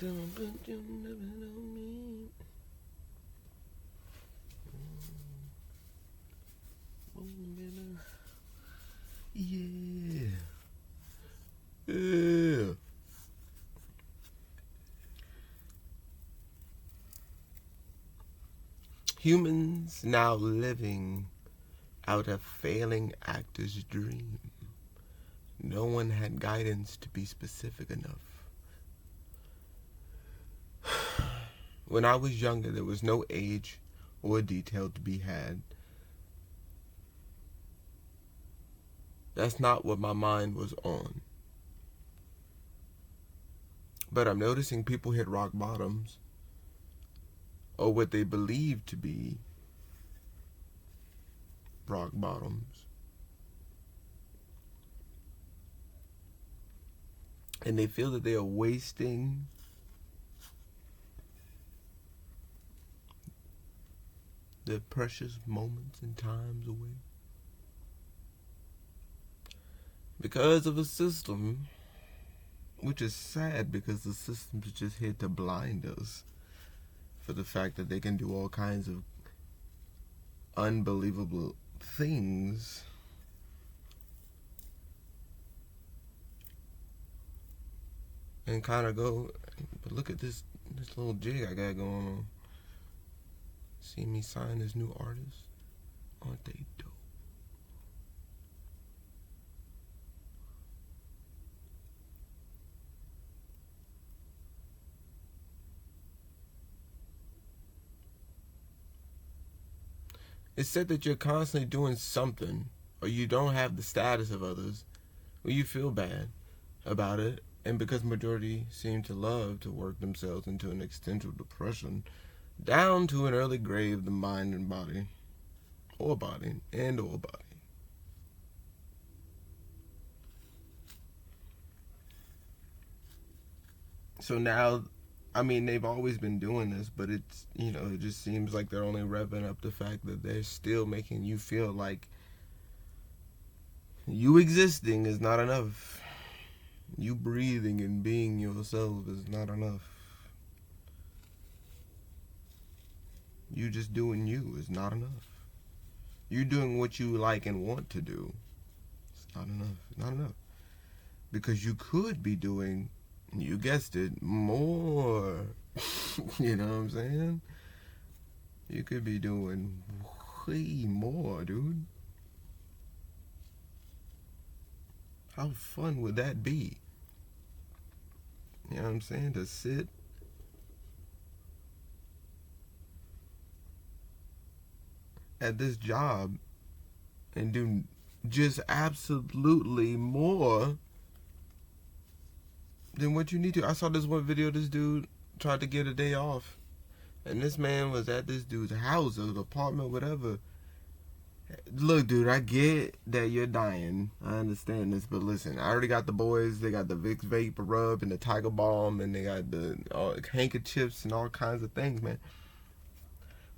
But you never know me. Yeah. Yeah. Humans now living out a failing actor's dream. No one had guidance to be specific enough. When I was younger, there was no age or detail to be had. That's not what my mind was on. But I'm noticing people hit rock bottoms, or what they believe to be rock bottoms. And they feel that they are wasting their precious moments and times away because of a system, which is sad because the system's just here to blind us for the fact that they can do all kinds of unbelievable things and kind of go, but look at this little jig I got going on. See me sign this new artist? Aren't they dope? It's said that you're constantly doing something, or you don't have the status of others, or you feel bad about it, and because majority seem to love to work themselves into an existential depression, down to an early grave of the mind and body, or body. So now, I mean, they've always been doing this, but it's, it just seems like they're only revving up the fact that they're still making you feel like you existing is not enough. You breathing and being yourself is not enough. You just doing you is not enough. You doing what you like and want to do, it's not enough. Not enough. Because you could be doing, you guessed it, more. You know what I'm saying? You could be doing way more, dude. How fun would that be? You know what I'm saying? To sit at this job and do just absolutely more than what you need to. I saw this one video, this dude tried to get a day off, and this man was at this dude's house or apartment, whatever. Look, dude, I get that you're dying. I understand this, but listen, I already got the boys. They got the Vicks Vapor Rub and the Tiger Balm, and they got the handkerchiefs and all kinds of things, man.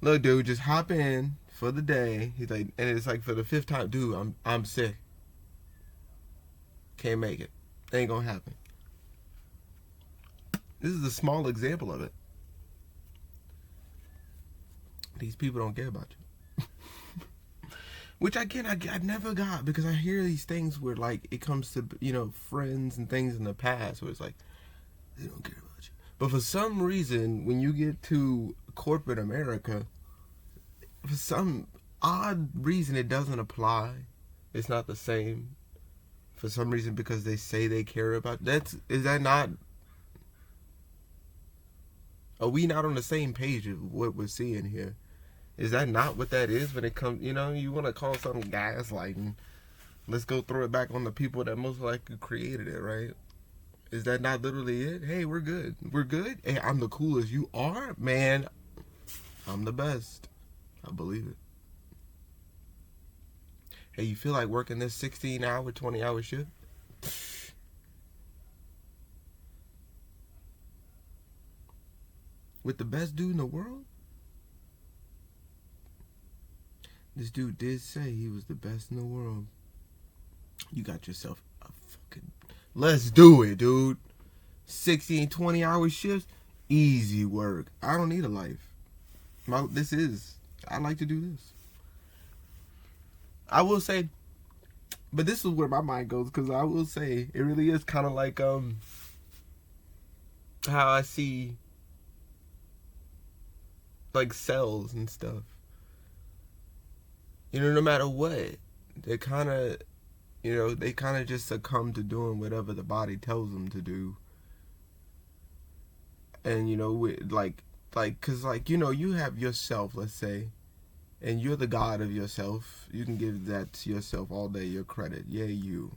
Look, dude, just hop in for the day. He's like, and it's like for the 5th time, dude, I'm sick. Can't make it. Ain't gonna happen. This is a small example of it. These people don't care about you. Which I never got, because I hear these things where, like, it comes to, friends and things in the past where it's like, they don't care about you. But for some reason, when you get to corporate America, for some odd reason, it doesn't apply. It's not the same. For some reason, because they say they care about, is that not, are we not on the same page of what we're seeing here? Is that not what that is when it comes, you want to call something gaslighting? Let's go throw it back on the people that most likely created it, right? Is that not literally it? Hey, we're good. We're good? Hey, I'm the coolest. You are? Man, I'm the best. I believe it. Hey, you feel like working this 16-hour, 20-hour shift? With the best dude in the world? This dude did say he was the best in the world. You got yourself a fucking... Let's do it, dude. 16, 20-hour shifts, easy work. I don't need a life. I like to do this. I will say, but this is where my mind goes, because I will say it really is kind of like how I see like cells and stuff. You know, no matter what, they kind of, they kind of just succumb to doing whatever the body tells them to do. And cause you have yourself, let's say, and you're the god of yourself. You can give that to yourself all day, your credit. Yeah, you.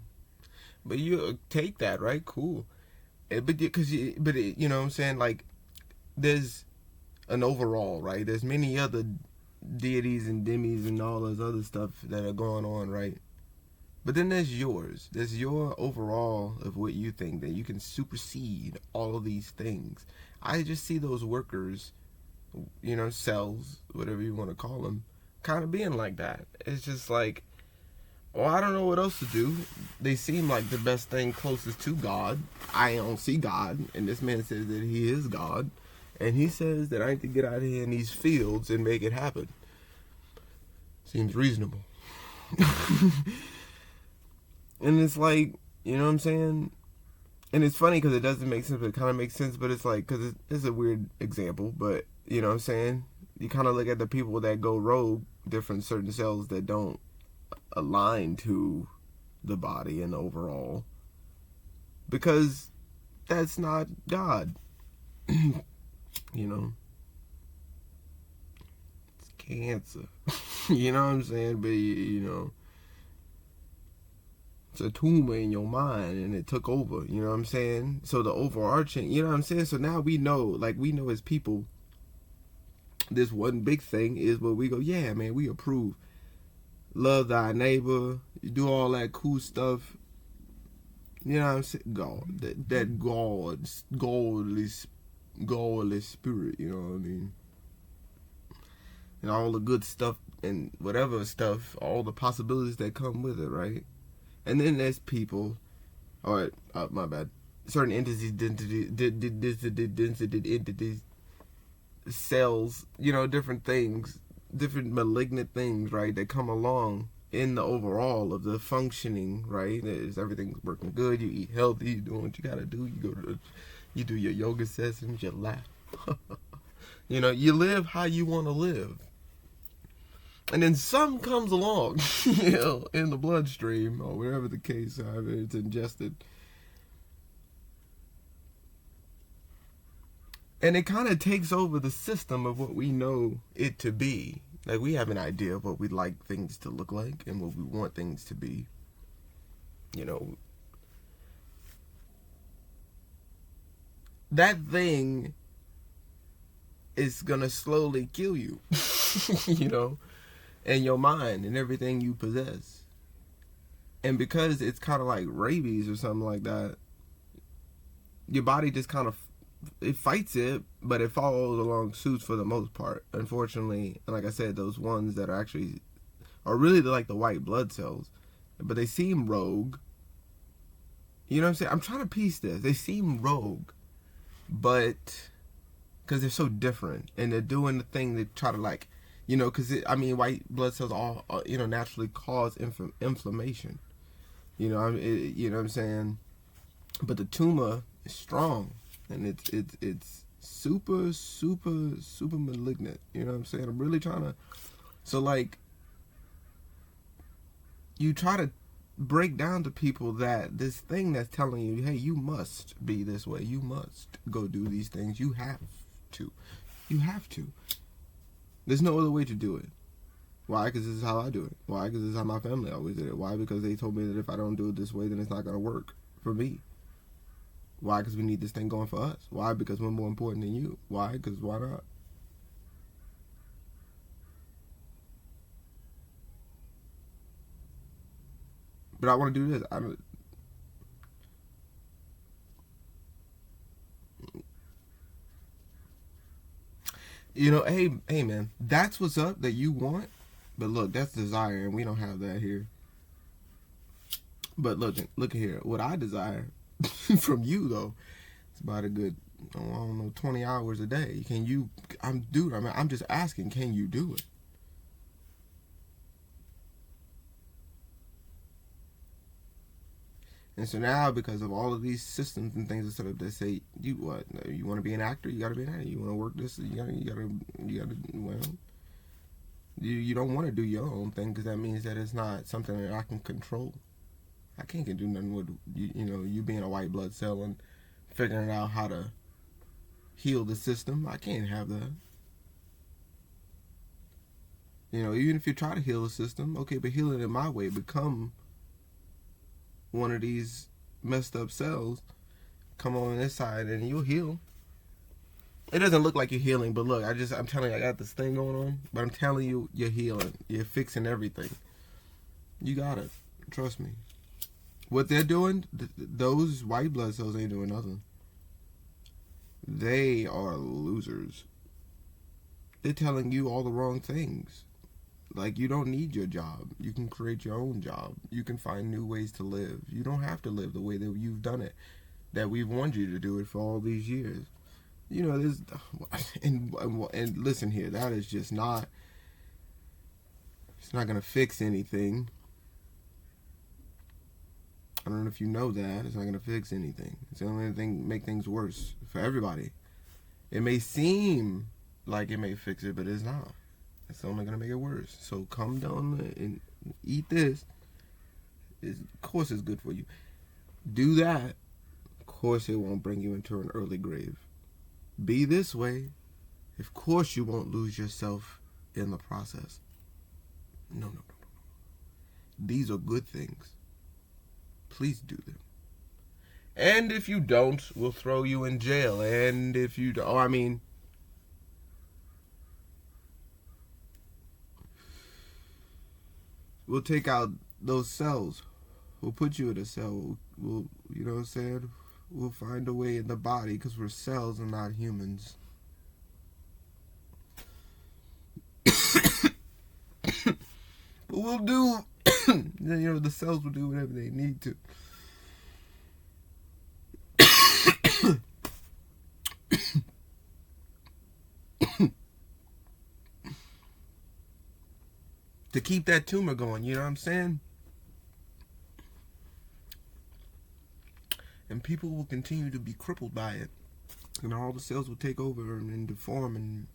But you take that, right? Cool. You know what I'm saying? Like, there's an overall, right? There's many other deities and demis and all this other stuff that are going on, right? But then there's yours. There's your overall of what you think, that you can supersede all of these things. I just see those workers, cells, whatever you want to call them, kind of being like that. It's just like, well, I don't know what else to do. They seem like the best thing closest to God. I don't see God, and this man says that he is God, and he says that I need to get out of here in these fields and make it happen. Seems reasonable. And it's like, you know what I'm saying? And it's funny because it doesn't make sense, but it kind of makes sense. But it's like, because it's a weird example, but you know what I'm saying? You kind of look at the people that go rogue, different certain cells that don't align to the body and overall, because that's not God. It's cancer. You know what I'm saying? But it's a tumor in your mind and it took over, you know what I'm saying? So the overarching, you know what I'm saying? So now we know as people, this one big thing is where we go, yeah, man, we approve. Love thy neighbor, you do all that cool stuff. You know what I'm saying? God, that godless spirit, you know what I mean? And all the good stuff and whatever stuff, all the possibilities that come with it, right? And then there's people, my bad, certain entities, cells, different things, different malignant things, right, that come along in the overall of the functioning, right? Everything's working good, you eat healthy, you doing what you gotta do, you do your yoga sessions, you laugh. You live how you want to live. And then some comes along, in the bloodstream or wherever the case, however it's ingested. And it kind of takes over the system of what we know it to be. Like, we have an idea of what we'd like things to look like and what we want things to be. That thing is going to slowly kill you, and your mind and everything you possess. And because it's kind of like rabies or something like that, your body just kind of, it fights it, but it follows along suits for the most part. Unfortunately, like I said, those ones that are really like the white blood cells, but they seem rogue. You know what I'm saying? I'm trying to piece this. They seem rogue, but because they're so different and they're doing the thing they try to because white blood cells all naturally cause inflammation. You know what I'm saying? But the tumor is strong and it's super, super, super malignant. You know what I'm saying? I'm really trying to. So you try to break down to people that this thing that's telling you, hey, you must be this way. You must go do these things. You have to. You have to. There's no other way to do it. Why? Because this is how I do it. Why? Because this is how my family always did it. Why? Because they told me that if I don't do it this way, then it's not going to work for me. Why? Because we need this thing going for us. Why? Because we're more important than you. Why? Because why not? But I want to do this. Hey man, that's what's up that you want. But look, that's desire, and we don't have that here. But look here. What I desire from you, though, It's about a good, I don't know, 20 hours a day. Can you, I'm just asking, can you do it? And so now, because of all of these systems and things that set up, they say, you what? You want to be an actor? You got to be an actor. You want to work this? You got to. Well, you don't want to do your own thing because that means that it's not something that I can control. I can't do nothing with you being a white blood cell and figuring out how to heal the system. I can't have that. Even if you try to heal the system, okay, but heal it in my way. Become one of these messed up cells, come on this side, and you'll heal. It doesn't look like you're healing, but look, I'm telling you, I got this thing going on, but I'm telling you, you're healing. You're fixing everything. You got it. Trust me. What they're doing, those white blood cells ain't doing nothing. They are losers. They're telling you all the wrong things. Like, you don't need your job. You can create your own job. You can find new ways to live. You don't have to live the way that you've done it, that we've wanted you to do it for all these years. There's, and listen here, that is just not, it's not going to fix anything. I don't know if you know that. It's not going to fix anything. It's the only thing make things worse for everybody. It may seem like it may fix it, but it's not. It's only going to make it worse. So come down and eat this. Of course it's good for you. Do that. Of course it won't bring you into an early grave. Be this way. Of course you won't lose yourself in the process. No. These are good things. Please do them. And if you don't, we'll throw you in jail. And if you don't, we'll take out those cells. We'll put you in a cell. We'll you know what I'm saying? We'll find a way in the body because we're cells and not humans. But we'll do, the cells will do whatever they need to. To keep that tumor going, you know what I'm saying? And people will continue to be crippled by it. And all the cells will take over and deform, and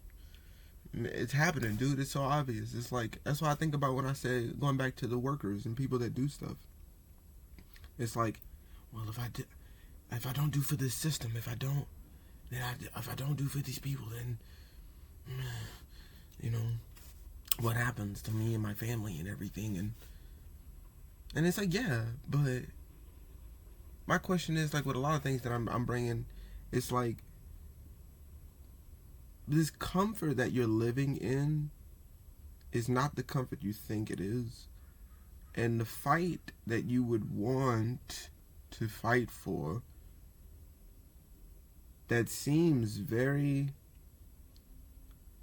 it's happening, dude. It's so obvious. It's like, that's what I think about when I say, going back to the workers and people that do stuff. It's like, well, if I don't do for this system, if I don't do for these people, then, what happens to me and my family and everything. And it's like, yeah, but my question is, like, with a lot of things that I'm bringing, it's like, this comfort that you're living in is not the comfort you think it is. And the fight that you would want to fight for, that seems very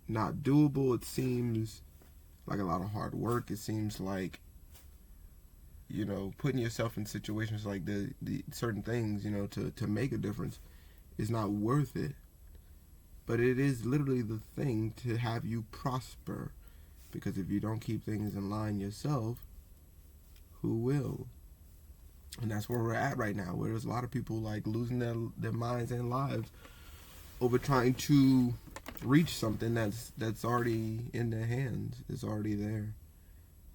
not doable. It seems like a lot of hard work. It seems like, putting yourself in situations like the certain things, to make a difference is not worth it. But it is literally the thing to have you prosper. Because if you don't keep things in line yourself, who will? And that's where we're at right now, where there's a lot of people like losing their minds and lives over trying to reach something that's already in their hands. It's already there.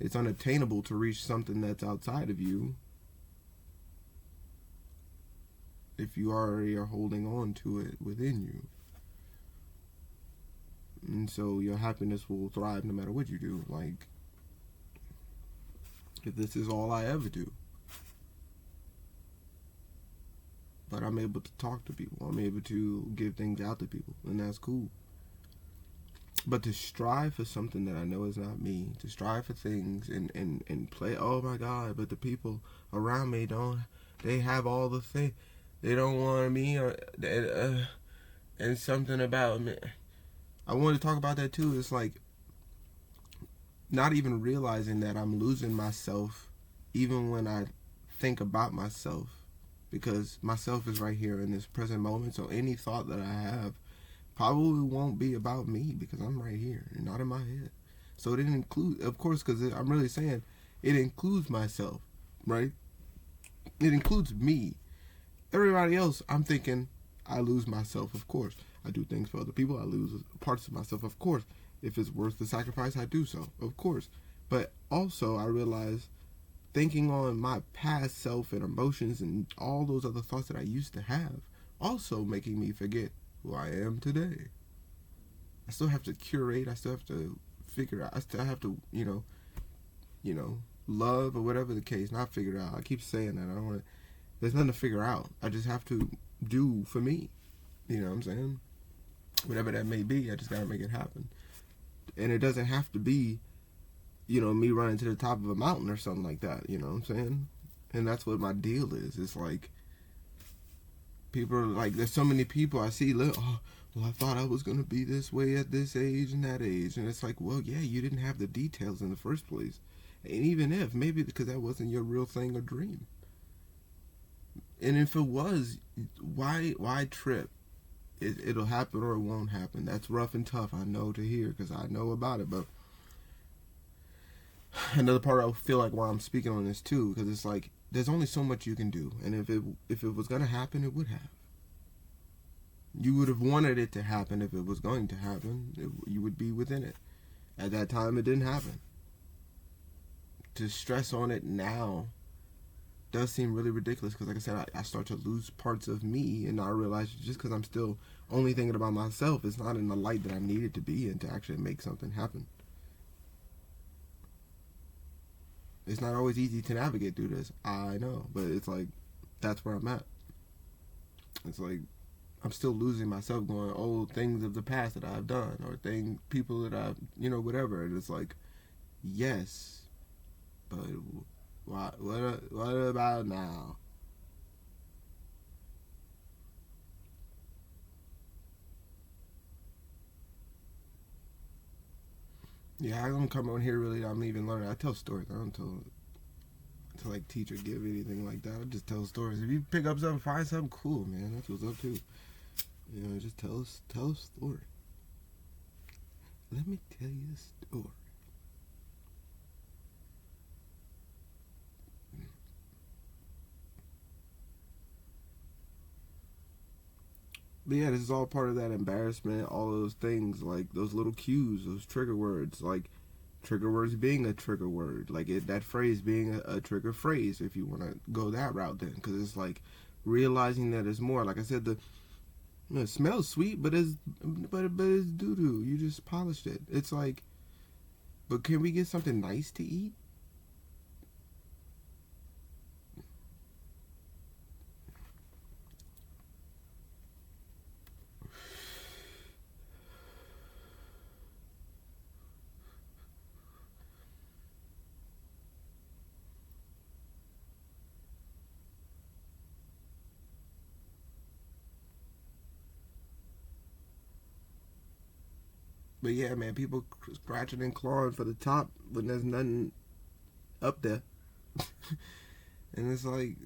It's unattainable to reach something that's outside of you if you already are holding on to it within you. And so your happiness will thrive no matter what you do. Like, if this is all I ever do. But I'm able to talk to people. I'm able to give things out to people. And that's cool. But to strive for something that I know is not me. To strive for things and play, oh my God, but the people around me they have all the things. They don't want me, and something about me. I wanted to talk about that too. It's like not even realizing that I'm losing myself even when I think about myself, because myself is right here in this present moment. So any thought that I have probably won't be about me because I'm right here and not in my head. So it didn't include, of course, because I'm really saying it includes myself, right? It includes me. Everybody else, I'm thinking I lose myself, of course. I do things for other people. I lose parts of myself, of course. If it's worth the sacrifice, I do so, of course. But also, I realize thinking on my past self and emotions and all those other thoughts that I used to have also making me forget who I am today. I still have to curate. I still have to figure out. I still have to, love or whatever the case. Not figure out. I keep saying that. I don't want to. There's nothing to figure out. I just have to do for me. You know what I'm saying? Whatever that may be, I just gotta make it happen. And it doesn't have to be, me running to the top of a mountain or something like that. You know what I'm saying? And that's what my deal is. It's like people are like, there's so many people I see. Oh, well, I thought I was gonna be this way at this age and that age, and it's like, well, yeah, you didn't have the details in the first place. And even if maybe because that wasn't your real thing or dream. And if it was, why trip? It'll happen or it won't happen. That's rough and tough, I know, to hear, because I know about it. But another part I feel like why I'm speaking on this too, because it's like there's only so much you can do, and if it was gonna happen, it would have. You would have wanted it to happen if it was going to happen. You would be within it. At that time, it didn't happen. To stress on it now does seem really ridiculous because, like I said, I start to lose parts of me, and I realize just because I'm still only thinking about myself, it's not in the light that I need it to be in to actually make something happen. It's not always easy to navigate through this, I know, but it's like that's where I'm at. It's like I'm still losing myself, going, oh, things of the past that I've done, or people that I've, whatever, and it's like, yes, but what about now? Yeah, I don't come on here really. I'm even learning. I tell stories. I don't tell like teach or give anything like that. I just tell stories. If you pick up something, find something cool, man. That's what's up too. Just tell a story. Let me tell you a story. But yeah, this is all part of that embarrassment, all those things, like those little cues, those trigger words, like trigger words being a trigger word, like that phrase being a trigger phrase, if you want to go that route then, because it's like realizing that it's more, like I said, it smells sweet, but it's doo-doo. You just polished it. It's like, but can we get something nice to eat? But yeah, man, people scratching and clawing for the top when there's nothing up there. And it's like,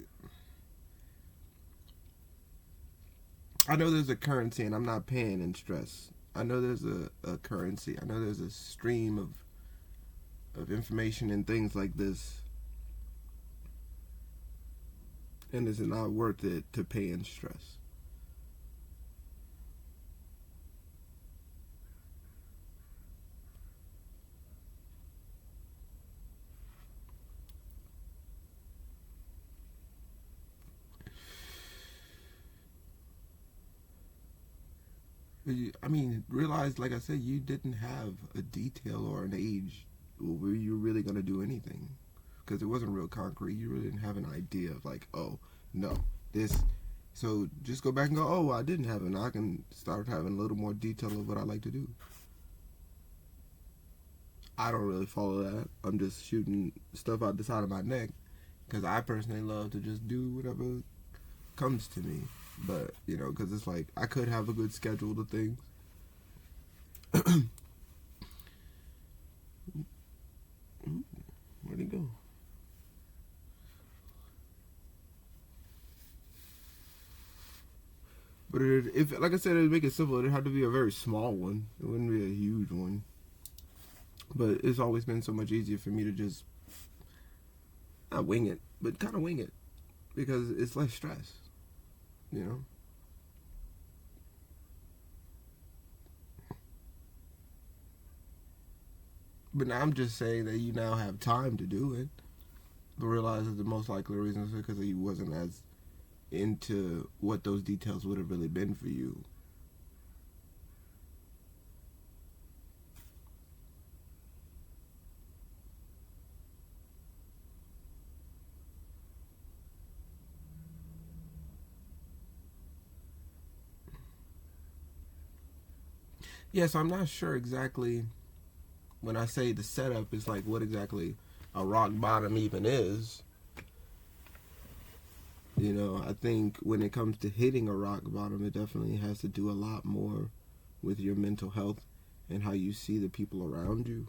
I know there's a currency, and I'm not paying in stress. I know there's a currency. I know there's a stream of information and things like this. And it's not worth it to pay in stress. I mean, realize, like I said, you didn't have a detail or an age where you were really going to do anything. Because it wasn't real concrete. You really didn't have an idea of like, oh, no, this. So just go back and go, oh, well, I didn't have it. Now I can start having a little more detail of what I like to do. I don't really follow that. I'm just shooting stuff out the side of my neck. Because I personally love to just do whatever comes to me. But, because it's like, I could have a good schedule of things. Where'd he go? But if, like I said, it'd make it simple. It'd have to be a very small one. It wouldn't be a huge one. But it's always been so much easier for me to just not wing it, but kind of wing it, because it's less stress, you know. But now I'm just saying that you now have time to do it, but realize that the most likely reason is because you wasn't as into what those details would have really been for you. Yes, I'm not sure exactly when I say the setup is like what exactly a rock bottom even is. You know, I think when it comes to hitting a rock bottom, it definitely has to do a lot more with your mental health and how you see the people around you,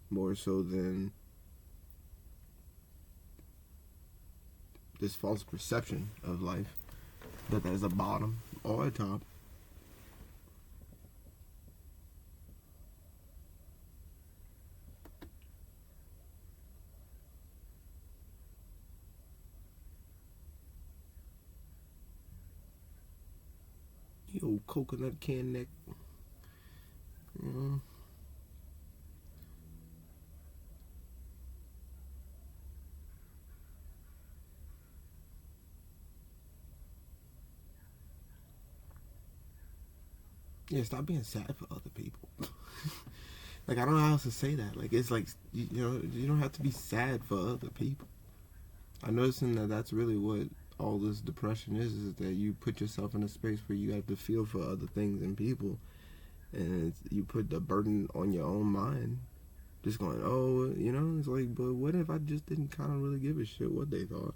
more so than this false perception of life that there's a bottom or a top. You old coconut can neck. You know. Yeah, stop being sad for other people. Like, I don't know how else to say that. Like, it's like, you know, you don't have to be sad for other people. I'm noticing that that's really what all this depression is that you put yourself in a space where you have to feel for other things and people. And you put the burden on your own mind. Just going, oh, you know, it's like, but what if I just didn't kind of really give a shit what they thought?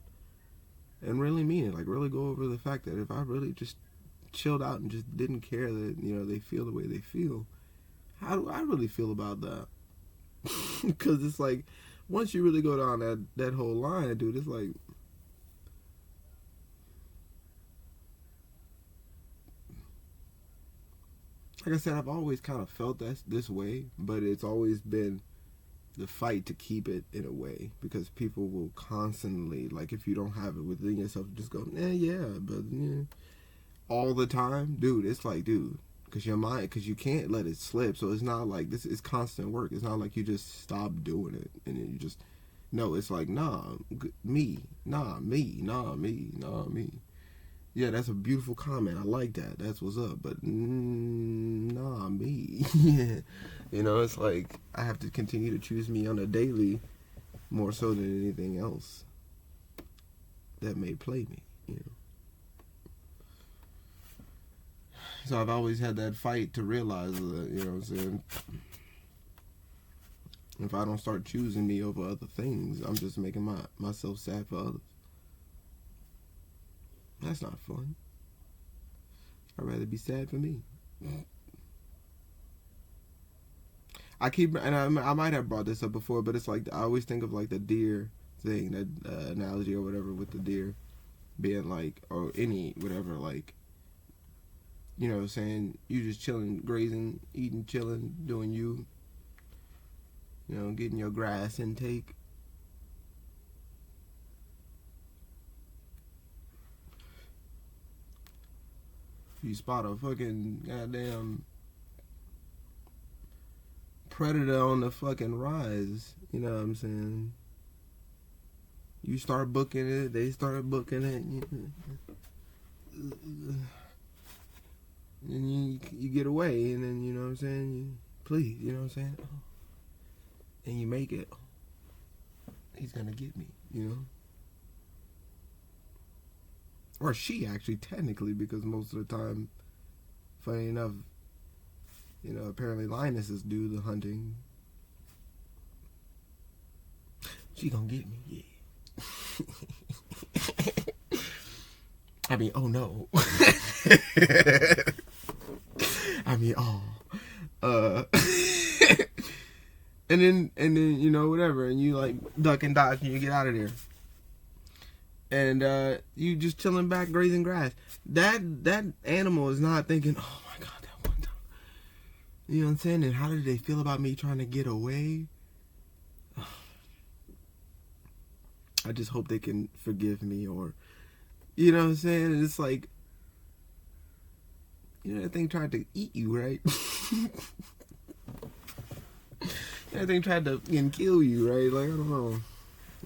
And really mean it. Like, really go over the fact that if I really just chilled out and just didn't care that, you know, they feel the way they feel, how do I really feel about that? Because it's like, once you really go down that whole line, dude, it's like, I said, I've always kind of felt this way, but it's always been the fight to keep it in a way, because people will constantly, like, if you don't have it within yourself, just go, yeah, but yeah, all the time, dude. It's like, dude, because your mind, because you can't let it slip. So it's not like this is constant work. It's not like you just stop doing it and then you just, no, it's like, nah, me, nah, me, nah, me, nah, me. Yeah, that's a beautiful comment. I like that. That's what's up. But nah, me. Yeah. You know, it's like I have to continue to choose me on a daily, more so than anything else that may play me, you know. So I've always had that fight to realize that, you know what I'm saying, if I don't start choosing me over other things, I'm just making myself sad for others. That's not fun. I'd rather be sad for me. I keep, and I might have brought this up before, but it's like, I always think of like the deer thing, that analogy or whatever with the deer being like, or any, whatever, like, you know what I'm saying, you just chilling, grazing, eating, chilling, doing you know, getting your grass intake. If you spot a fucking goddamn predator on the fucking rise, you know what I'm saying, you start booking it, they start booking it, and you get away, and then, you know what I'm saying, you please, you know what I'm saying, and you make it, he's gonna get me, you know, or she, actually, technically, because most of the time, funny enough, you know, apparently lionesses do the hunting. She gonna get me, yeah. I mean, oh no. I mean, oh. And then, you know, whatever, and you like duck and dodge and you get out of there. and you just chilling back grazing grass. That animal is not thinking, oh my god, that one time. You know what I'm saying? And how did they feel about me trying to get away? I just hope they can forgive me, or you know what I'm saying? And it's like, you know, that thing tried to eat you, right? That thing tried to kill you, right? Like, I don't know.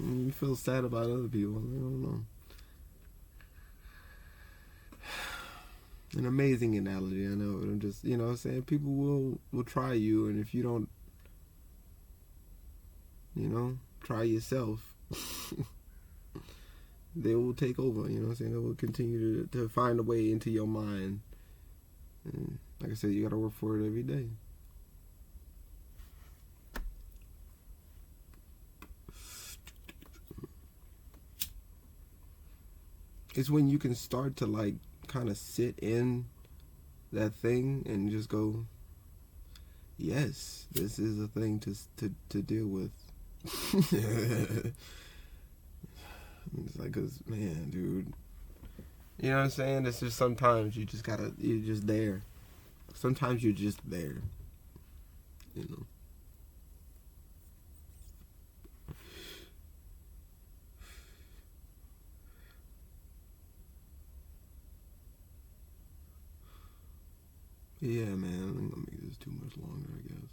You feel sad about other people. I don't know. An amazing analogy, I know. But I'm just, you know what I'm saying? People will try you, and if you don't, you know, try yourself, they will take over, you know what I'm saying? They will continue to find a way into your mind. And like I said, you gotta work for it every day. It's when you can start to like kind of sit in that thing and just go, yes, this is a thing to deal with. It's like, 'cause, man, dude, you know what I'm saying? It's just sometimes you're just there. Sometimes you're just there, you know. Yeah, man, I'm gonna make this too much longer, I guess.